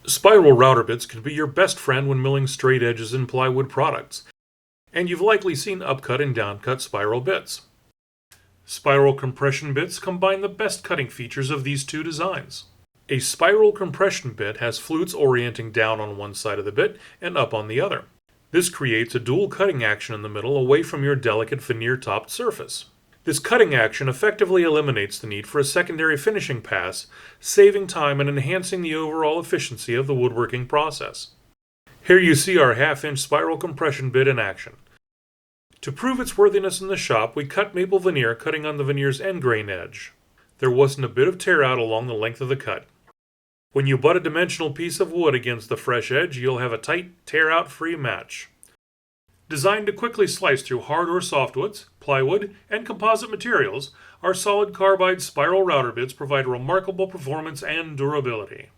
Spiral router bits can be your best friend when milling straight edges in plywood products, and you've likely seen upcut and downcut spiral bits. Spiral compression bits combine the best cutting features of these two designs. A spiral compression bit has flutes orienting down on one side of the bit and up on the other. This creates a dual cutting action in the middle away from your delicate veneer-topped surface. This cutting action effectively eliminates the need for a secondary finishing pass, saving time and enhancing the overall efficiency of the woodworking process. Here you see our half-inch spiral compression bit in action. To prove its worthiness in the shop, we cut maple veneer, cutting on the veneer's end grain edge. There wasn't a bit of tear out along the length of the cut. When you butt a dimensional piece of wood against the fresh edge, you'll have a tight, tear-out-free match. Designed to quickly slice through hard or softwoods, plywood, and composite materials, our solid carbide spiral router bits provide remarkable performance and durability.